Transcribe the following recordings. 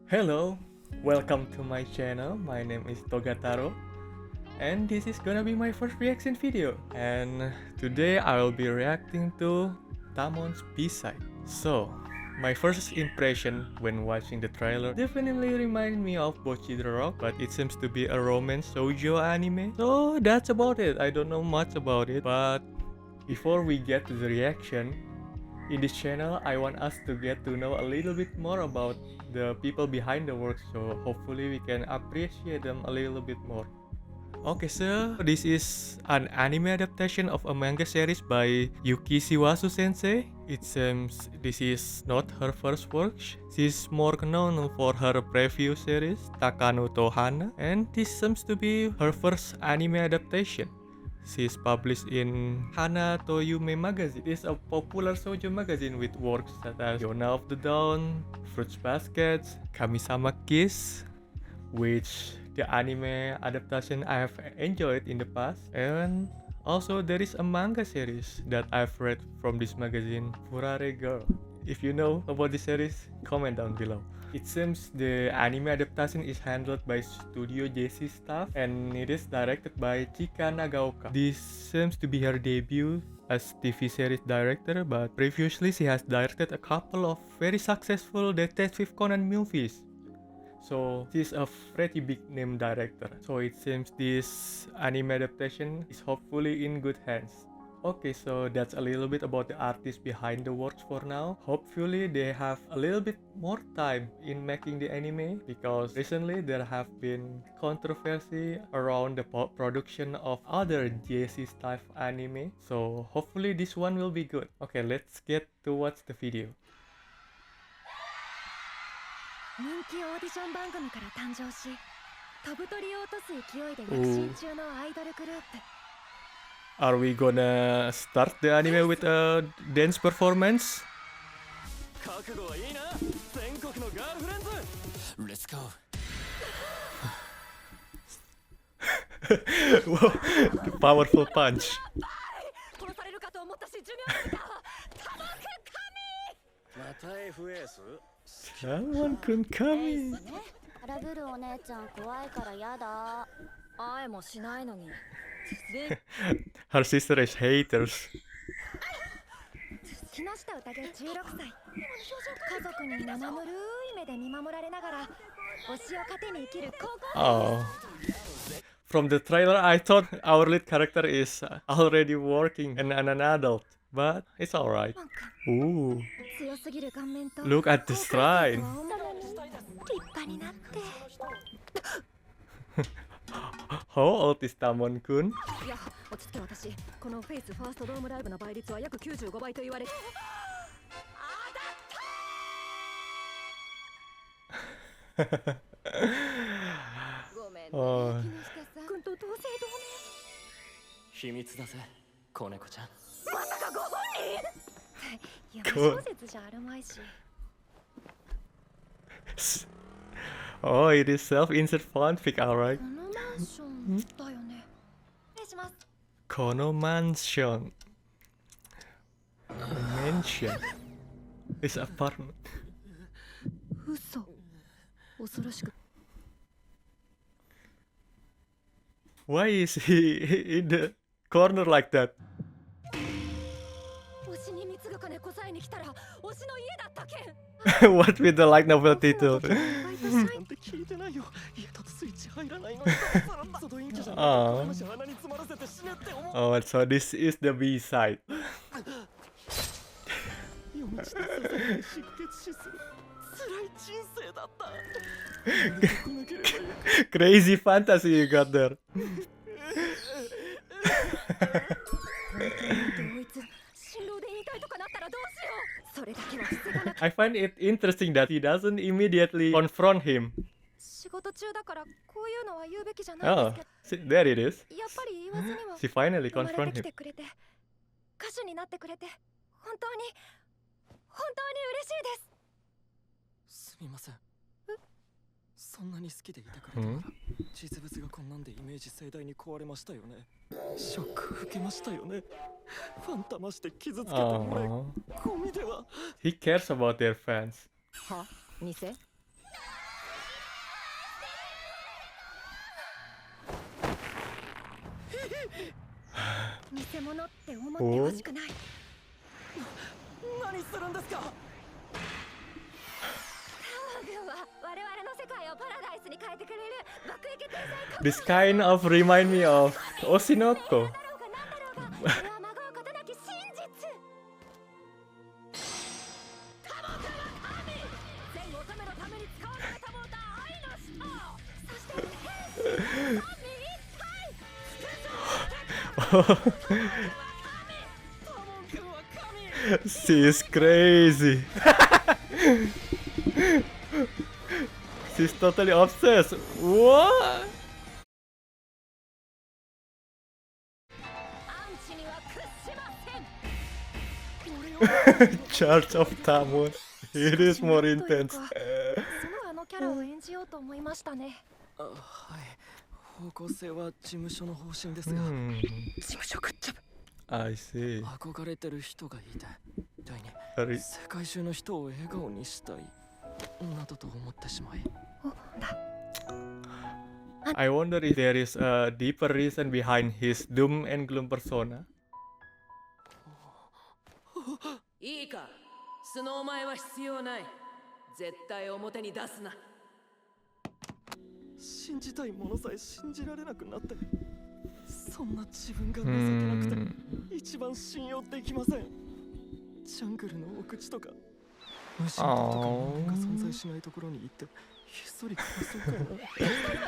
Hello, welcome to my channel. My name is Togataro, and this is gonna be my first reaction video. And today I will be reacting to Tamon's B-side. So, my first impression when watching the trailer definitely reminded me of Bocchi the Rock, but it seems to be a romance shoujo anime. So that's about it. I don't know much about it, but before we get to the reaction, in this channel, I want us to get to know a little bit more about the people behind the work, so hopefully we can appreciate them a little bit more. Okay, so this is an anime adaptation of a manga series by Yuki Shiwasu sensei. It seems this is not her first work. She's more known for her previous series, Takano Tohana, and this seems to be her first anime adaptation. She's published in Hana to Yume magazine. It is a popular shoujo magazine with works such as Yona of the Dawn, Fruits Baskets, Kamisama Kiss, which the anime adaptation I have enjoyed in the past, and also there is a manga series that I've read from this magazine, Furare Girl. If you know about this series, comment down below. It seems the anime adaptation is handled by Studio JC staff and it is directed by Chika Nagaoka. This seems to be her debut as TV series director, but previously she has directed a couple of very successful Detective Conan movies. So she's a pretty big name director. So it seems this anime adaptation is hopefully in good hands. Okay, so that's a little bit about the artists behind the works for now. Hopefully they have a little bit more time in making the anime, because recently there have been controversy around the production of other JC style anime. So hopefully this one will be good. Okay, let's get to watch the video. 人気オーディション番組から誕生し、飛ぶ鳥を落とす勢いで躍進中のアイドルグループ。 Are we gonna start the anime with a dance performance? 覚悟はいいな、全国のガールフレンズ。 Let's go. Wow, the powerful punch. 殺されるかと思ったし寿命が来た。タモクまた FS? Someone can come. ラブルお姉ちゃん怖いからやだ。会えもしないのに。 Her sister is haters. 木下宴16歳。家族に生ぬるい目で見守られながら推しを糧に生きる高校 Oh. From the trailer, I thought our lead character is already working and an adult, but it's alright. Ooh, 強すぎる顔面と look at the shrine. 立派になって。 How old is Tamon-kun? いや、落ち着け私。このフェイスファーストドームライブの倍率は約95倍と言われ。 ごめんね、Oh. 木下さん。君と同姓同名。秘密だぜ、子猫ちゃん。まさかご本人。夢小説じゃあるまいし。 Oh, it is self-insert fanfic, alright. このマンションだよね。失礼します。 Kono Mansion. Mansion. It's apartment. 嘘。恐ろしく。 Why is he in the corner like that? 推しに貢ぐ金こさえに来たら推しの家だったけん。 What with the light novel title? なんて聞いてないよ。家だとスイッチ入らないのに。その陰キャじゃないと話鼻に詰まらせて死ねって思う。 Oh, so this is the B side. 読みして刺されて出血死する。辛い人生だった。抜ければいい。 Crazy fantasy you got there. 同一新郎で引退とかなったらどうしよう。それだけは防がなく。 I find it interesting that he doesn't immediately confront him. 仕事中だからこういうのは言うべきじゃない Oh, ですけど。 there it is. やっぱり言わずには。 She finally 生まれ confront てき him. てくれて歌手になってくれて本当に嬉しいです。すみません。そんなに好きでいてくれたなら、実物がこんなんでイメージ盛大に壊れましたよね。ショック受けましたよね。ファンタマして傷つけた俺、 Oh, ゴミでは。 he cares about their fans. は偽偽物って思ってほしくない。何するんですか。軍は我々の世界をパラダイスに変えてくれる爆撃天才 This kind of remind me of Oshinoko. だろうが何だろうが、それは孫うことなき真実。タモ君は神、全乙女のために使わされたものだ愛の使徒。そして天使、神一体タモン君は神。 She is crazy. She's totally obsessed. What? アンチには屈しません。 Charge of Tamon. It is more intense. そのあのキャラを演じようと思いましたね。はい、方向性は事務所の方針ですが、 Hmm, 事務所グッジョブ。 I see. 憧れてる人がいて、第に Sorry. 世界中の人を笑顔にしたいなどと思ってしまい、おだ I wonder if there is a deeper reason behind his doom and gloom persona. いいか、スノー前は必要ない。絶対表に出すな。信じたいものさえ信じられなくなって、そんな自分が情けなく Hmm. て一番信用できません。ジャングルの奥地とか虫とか人間が存在しないところに行ってひっそり暮らそうかな。今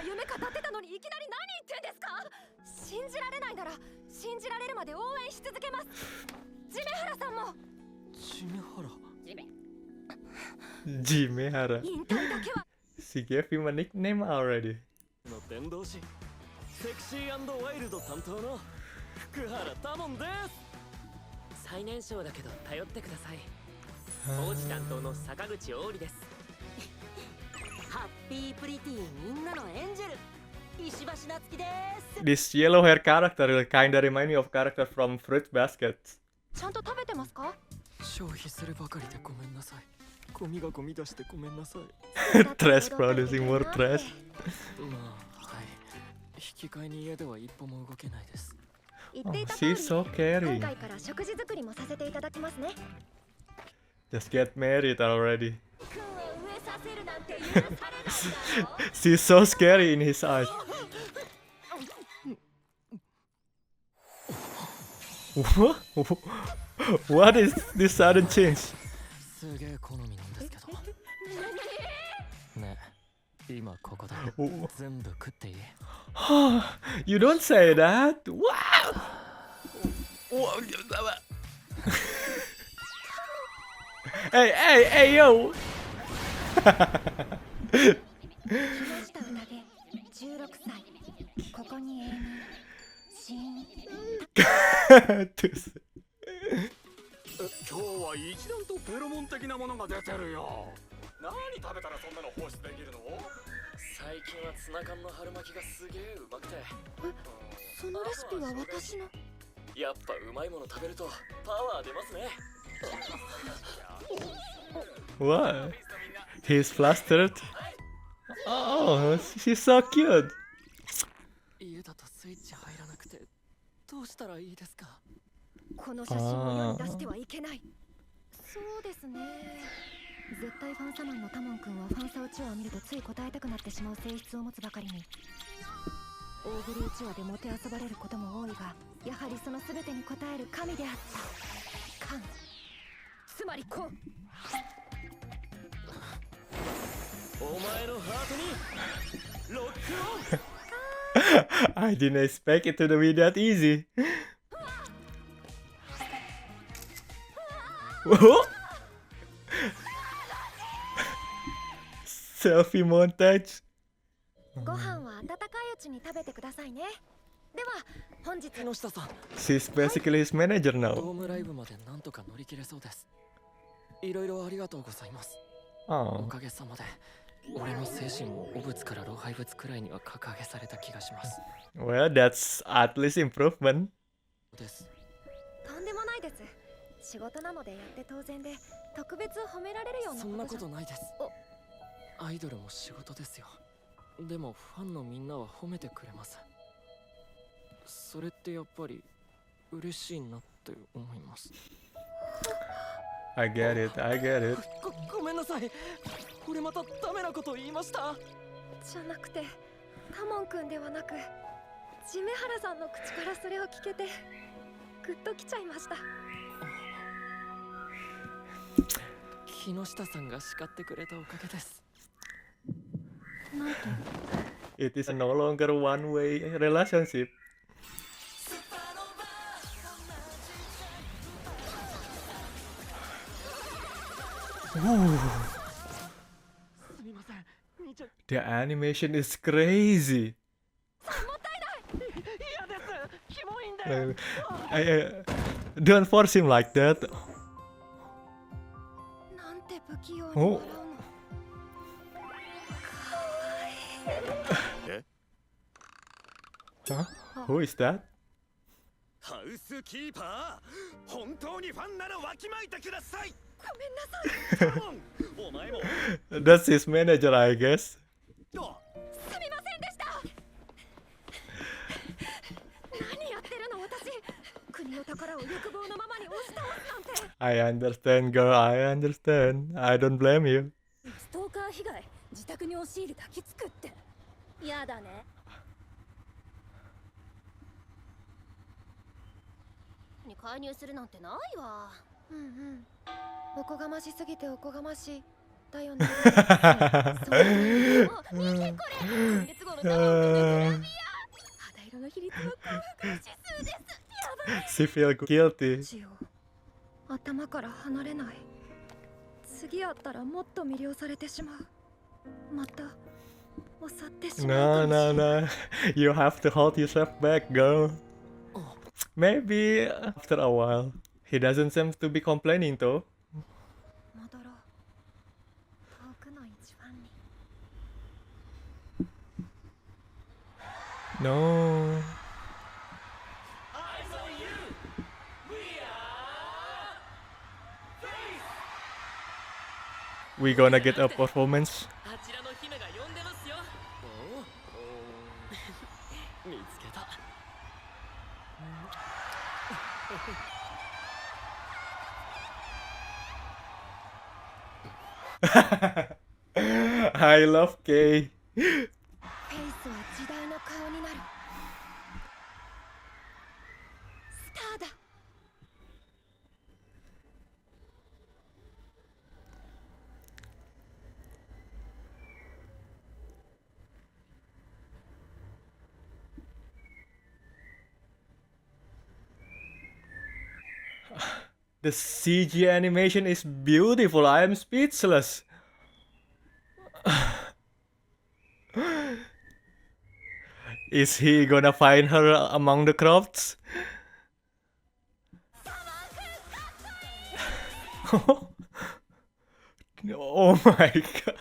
夢語ってたのにいきなり何言ってんですか。信じられないなら信じられるまで応援し続けます。ジメハラさんも。ジメハラ。 Jimehara. 引退だけは She gave him a nickname already. の伝道師、セクシー&ワイルド担当の福原タモンです。最年少だけど頼ってください。王子担当の坂口王里です。ハッピープリティみんなのエンジェル石橋夏樹です。 This yellow hair character kinda remind me of character from Fruit Basket. ちゃんと食べてますか。消費するばかりでごめんなさい。ゴミがゴミ出してごめんなさい。 Trash producing more trash. まあ、はい。引き換えに家では一歩も動けないです。言 Oh, っていた通り she's so 今 caring. 回から食事作りもさせていただきますね。 Just get married already. 君を植えさせるなんて許されないだろう。 She's so scary in his eyes. What? What is this sudden change? すげえ好みなんですけど。ねえ、今ここでお全部食っていい？ You don't say that. Wow. Hey, hey, hey, yo. 木下宴16歳。ここに永眠。死因。 今日は一段とフェロモン的なものが出てるよ。何食べたらそんなの放出できるの？最近はツナ缶の春巻きがすげえうまくて。そのレシピは私の。やっぱうまいもの食べるとパワー出ますね。 What? He's flustered. Oh, she's so cute. 家だとスイッチ入らなくてどうしたらいいですか？この写真を世に出してはいけない。そうですね。絶対ファンサマンのタモン君はファンサうちわを見るとつい答えたくなってしまう性質を持つばかりに、大振りうちわでもてあそばれることも多いが、やはりその全てに応える神であった神、つまりこう。お前のハートにロックオン。 I didn't expect it to be that easy. Whoa. Selfie montage. ご飯は温かいうちに食べてくださいね。では本日木下さん、 She's basically his manager ド now. ームライブまでなんとか乗り切れそうです。いろいろありがとうございます。お Oh. かげさまで俺の精神も汚物から老廃物くらいには格上げされた気がします。 Well, that's at least improvement. です。とんでもないです。仕事なのでやって当然で、特別褒められるようなそんなこじゃ。こととないです。アイドルも仕事ですよ。でもファンのみんなは褒めてくれます。それってやっぱり嬉しいなって思います。 I get it, I get it. ごめんなさい。俺またダメなこと言いました。じゃなくてタモンくんではなくジメハラさんの口からそれを聞けてグッときちゃいました。木下さんが叱ってくれたおかげです。なんと It is no longer one-way relationship. すみません。兄ちゃん、 The animation is crazy. 嫌です。キモいんだよ。 Don't force him like that. なんて不器用に笑うの。Huh? Who is that? ハウスキーパー、本当にファンならわきまいてください。ごめんなさい。タモン、お前も。 That's his manager, I guess. すみませんでした。何やってるの私。国の宝を欲望のままに押し倒すなんて。I understand, girl. I understand. I don't blame you. ストーカー被害、自宅に押し入り抱きつくって。やだね。に介入するなんてないわ。うんうん。おこがましすぎておこがましい。だよね。そういうの。見てこれ。今月号のタモンくんのグラビア。肌色の比率の幸福指数です。やばい。 She feel guilty. ジオ、頭から離れない。次会ったらもっと魅了されてしまう。また襲ってしま No, うかもしれ no, ない。 no. You have to hold yourself back, girl. Maybe after a while. He doesn't seem to be complaining though. 戻ろう。遠くの一番に。 No. We gonna get a performance. あちらの姫が呼んでますよ。見つけた。 I love Kay. フェイスは時代の顔になる。スターだ。 The CG animation is beautiful. I am speechless. Is he gonna find her among the crowds? Oh my god.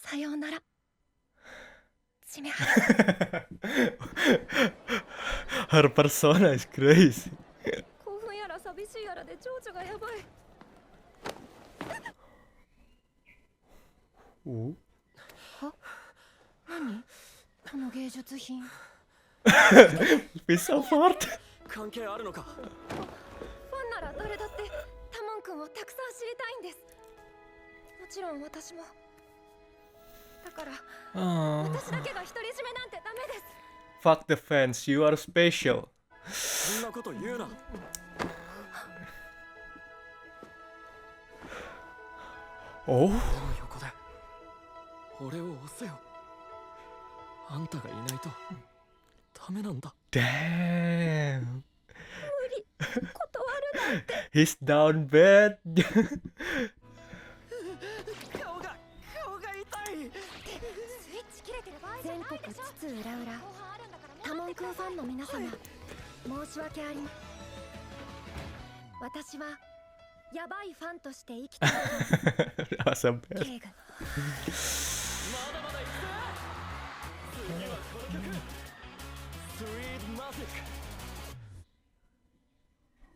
さようなら。ジメハラ。 Her persona is crazy. 興奮やら寂しいやらで情緒がやばい。 Ooh. は？何？この芸術品。 Piece of art. 関係あるのか。ファンなら誰だってタモン君をたくさん知りたいんです。もちろん私も。だから 私だけが独り占めなんてダメです。 Fuck the fans, you are special. そんなこと言うな。 Oh? 俺の横で俺を押せよ。あんたがいないとダメなんだ。 Damn. 断るなんて。 He's down bad. 顔が痛い。スイッチ切れてる場合じゃないでしょ。全国津々浦々タモン君ファンの皆様、申し訳ありません。私はヤバいファンとして生きています。 Awesome. ケイグ。まだまだ行くぜ。次はこの曲。Sweet Magic。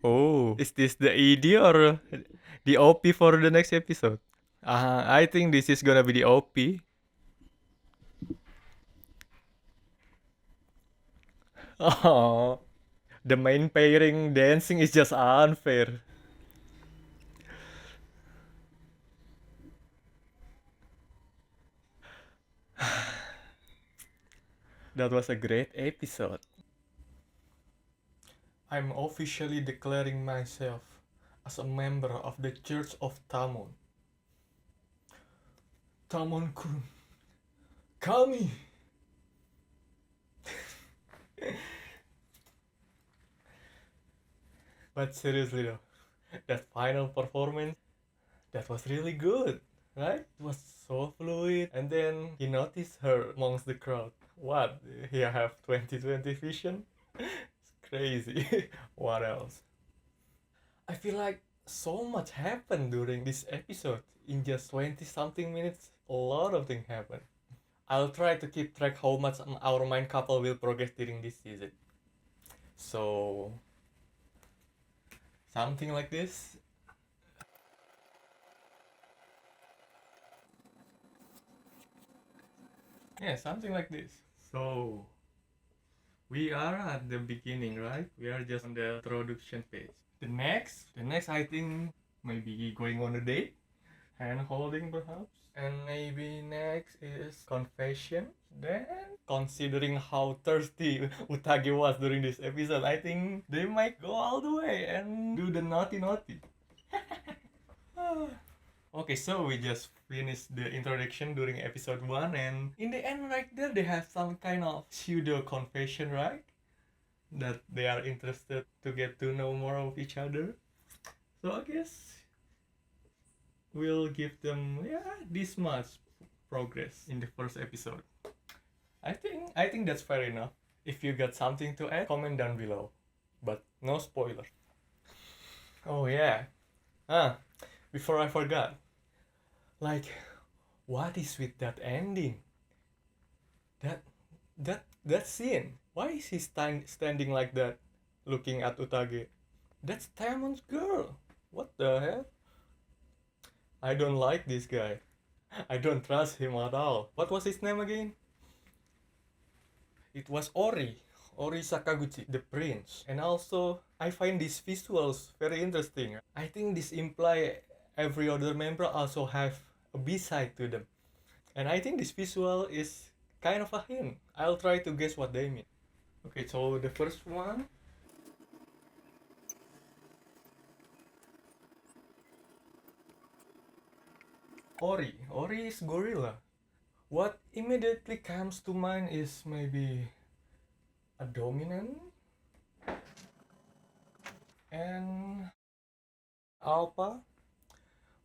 Oh, is this the ED or the OP for the next episode? I think this is gonna be the OP. Oh, the main pairing dancing is just unfair. That was a great episode. I'm officially declaring myself as a member of the Church of Tamon. Tamon-kun, Kami! But seriously though, that final performance, that was really good, right? It was so fluid, and then he noticed her amongst the crowd. What? He have 20/20 vision? It's crazy. What else? I feel like so much happened during this episode. In just 20 something minutes, a lot of things happened. I'll try to keep track how much our main couple will progress during this season. So, something like this. Yeah, something like this. So, we are at the beginning, right? We are just on the introduction page. The next I think maybe going on a date, hand holding perhaps, and maybe next is confession. Then, considering how thirsty Utage was during this episode, I think they might go all the way and do the naughty. Okay, so we just finished the introduction during episode 1, and in the end right there they have some kind of pseudo confession, right? That they are interested to get to know more of each other. So I guess we'll give them this much progress in the first episode. I think that's fair enough. If you got something to add, comment down below. But no spoiler. Oh yeah. Before I forgot. Like, what is with that ending? That scene. Why is he standing like that, looking at Utage? That's Tamon's girl. What the hell? I don't like this guy. I don't trust him at all. What was his name again? It was Ori Sakaguchi, the prince. And also, I find these visuals very interesting. I think this imply every other member also have a B-side to them. And I think this visual is kind of a hint. I'll try to guess what they mean. Okay, so the first one. Ori is gorilla. What immediately comes to mind is maybe a dominant and alpha.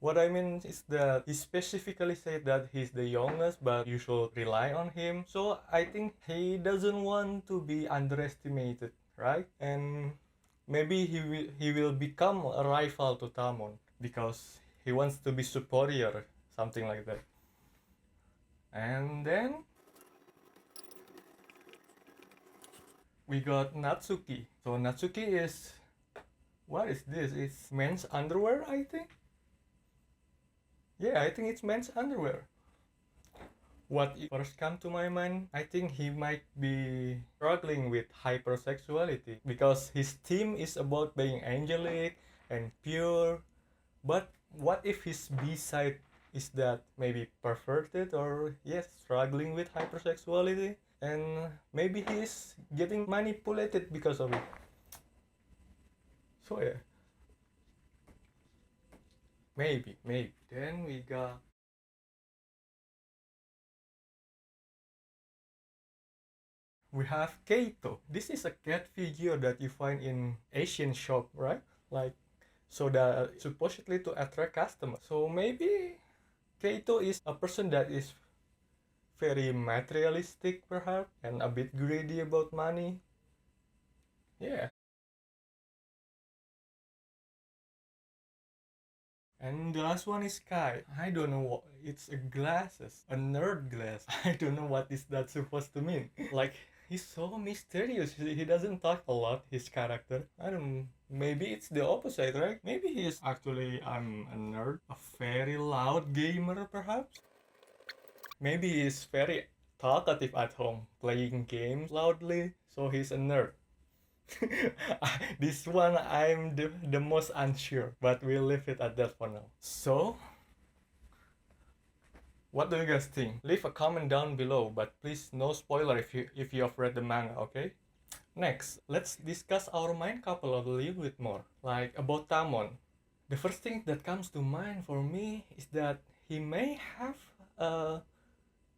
What I mean is that he specifically said that he's the youngest, but you should rely on him. So I think he doesn't want to be underestimated, right? And maybe he will become a rival to Tamon because he wants to be superior, something like that. And then we got Natsuki. So Natsuki is, what is this? It's men's underwear, I think. Yeah, I think it's men's underwear. What first come to my mind, I think he might be struggling with hypersexuality because his theme is about being angelic and pure. But what if his B-side is that maybe perverted or yes, struggling with hypersexuality, and maybe he's getting manipulated because of it. So yeah. Maybe. Then we got we have Keito. This is a cat figure that you find in Asian shop, right? Like, so that supposedly to attract customers. So maybe Keito is a person that is very materialistic perhaps and a bit greedy about money. Yeah. And the last one is Kai. I don't know what it's a glasses, a nerd glass. I don't know what is that supposed to mean. Like, he's so mysterious. He doesn't talk a lot, his character. I don't maybe it's the opposite, right? Maybe he's actually a nerd, a very loud gamer perhaps. Maybe he's very talkative at home, playing games loudly, so he's a nerd. This one I'm the most unsure, but we'll leave it at that for now. So, what do you guys think? Leave a comment down below, but please no spoiler if you have read the manga, okay? Next, let's discuss our main couple a little bit more, like about Tamon. The first thing that comes to mind for me is that he may have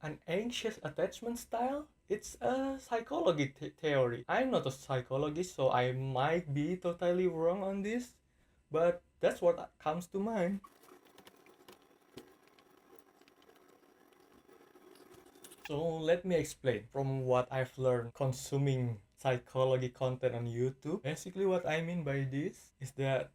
an anxious attachment style. It's a psychology theory. I'm not a psychologist, so I might be totally wrong on this, but that's what comes to mind. So let me explain from what I've learned consuming psychology content on YouTube. Basically what I mean by this is that,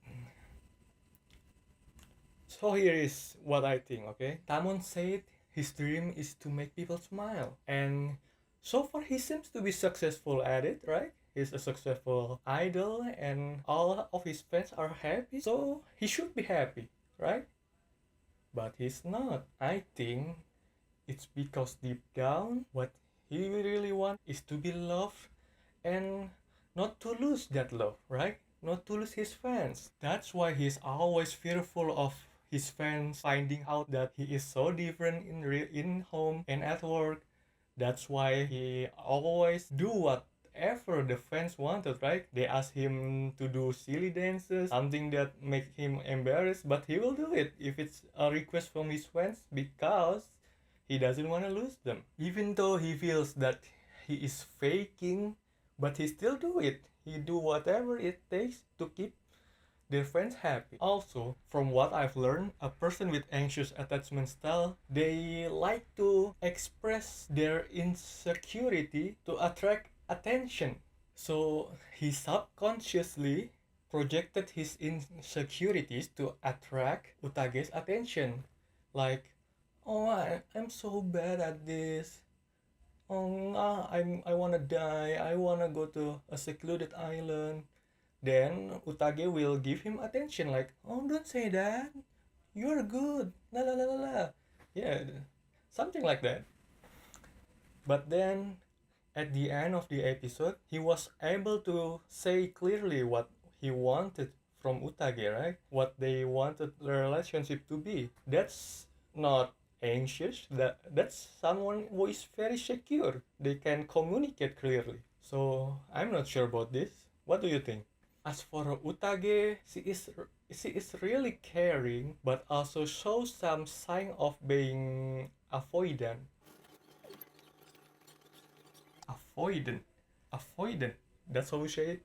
so here is what I think, okay? Tamon said his dream is to make people smile, and so far he seems to be successful at it, right? He's a successful idol and all of his fans are happy, so he should be happy, right? But he's not. I think it's because deep down what he really wants is to be loved and not to lose that love, right? Not to lose his fans. That's why he's always fearful of his fans finding out that he is so different in home and at work. That's why he always do whatever the fans wanted, right? They ask him to do silly dances, something that make him embarrassed, but he will do it if it's a request from his fans because he doesn't want to lose them. Even though he feels that he is faking, but he still do it. He do whatever it takes to keep their friends happy. Also, from what I've learned, a person with anxious attachment style, they like to express their insecurity to attract attention. So he subconsciously projected his insecurities to attract Utage's attention. Like, oh, I'm so bad at this. Oh, I wanna die. I wanna go to a secluded island. Then Utage will give him attention, like, oh, don't say that. You're good. La la la la la. Yeah, something like that. But then, at the end of the episode, he was able to say clearly what he wanted from Utage, right? What they wanted the relationship to be. That's not anxious. That's someone who is very secure. They can communicate clearly. So I'm not sure about this. What do you think? As for Utage, she is really caring, but also shows some sign of being avoidant. Avoidant. That's how we say it.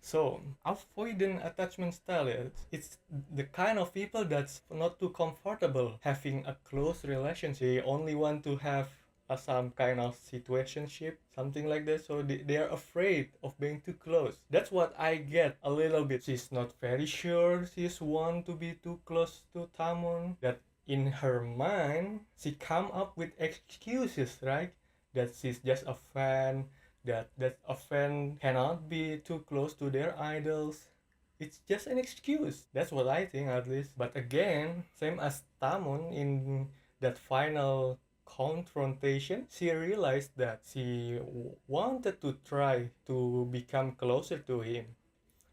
So, avoidant attachment style, it's the kind of people that's not too comfortable having a close relationship. They only want to have some kind of situationship, something like that. So they are afraid of being too close. That's what I get a little bit. She's not very sure she's want to be too close to Tamon. That in her mind, she come up with excuses, right? That she's just a fan, that a fan cannot be too close to their idols. It's just an excuse. That's what I think, at least. But again, same as Tamon in that final confrontation, she realized that she wanted to try to become closer to him,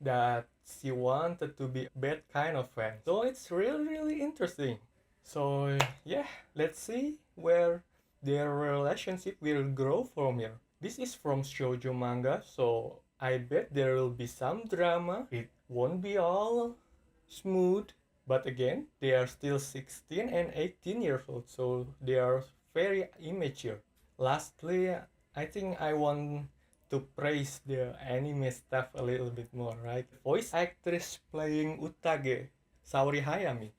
that she wanted to be that kind of fan. So it's really interesting. So yeah, let's see where their relationship will grow from here. This is from shoujo manga, so I bet there will be some drama. It won't be all smooth, but again, they are still 16 and 18 years old, so they are very immature. Lastly, I think I want to praise the anime staff a little bit more, right? Voice actress playing Utage, Saori Hayami.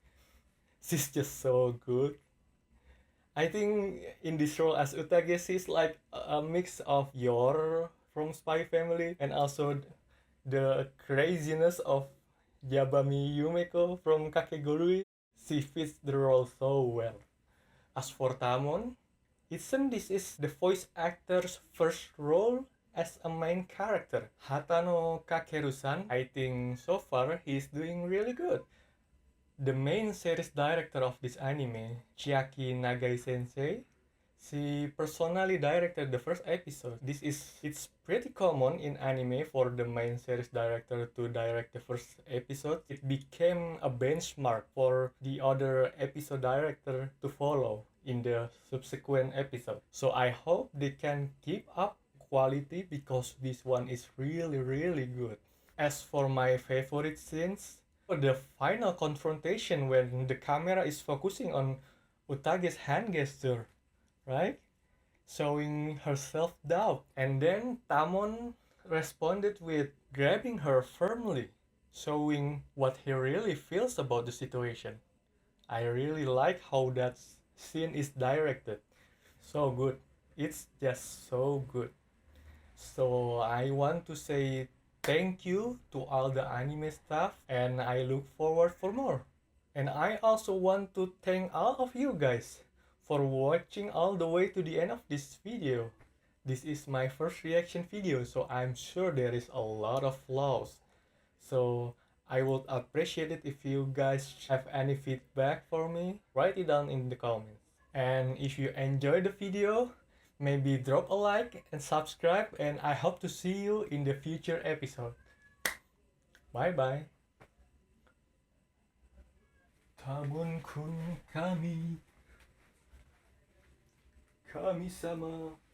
She's just so good. I think in this role as Utage, she's like a mix of Yor from Spy Family and also the craziness of Yabami Yumeko from Kakegurui. She fits the role so well. As for Tamon, it seems this is the voice actor's first role as a main character. Hatano Kakeru-san, I think so far he's doing really good. The main series director of this anime, Chiaki Nagai Sensei, she personally directed the first episode. It's pretty common in anime for the main series director to direct the first episode. It became a benchmark for the other episode director to follow in the subsequent episode. So I hope they can keep up quality because this one is really good. As for my favorite scenes, the final confrontation when the camera is focusing on Utage's hand gesture, right? Showing her self-doubt. And then Tamon responded with grabbing her firmly, showing what he really feels about the situation. I really like how that scene is directed. So good. It's just so good. So I want to say thank you to all the anime staff and I look forward for more. And I also want to thank all of you guys for watching all the way to the end of this video. This is my first reaction video, so I'm sure there is a lot of flaws. So I would appreciate it if you guys have any feedback for me. Write it down in the comments. And if you enjoyed the video, maybe drop a like and subscribe, and I hope to see you in the future episode. Bye bye. Tamon-kun kami, kami-sama.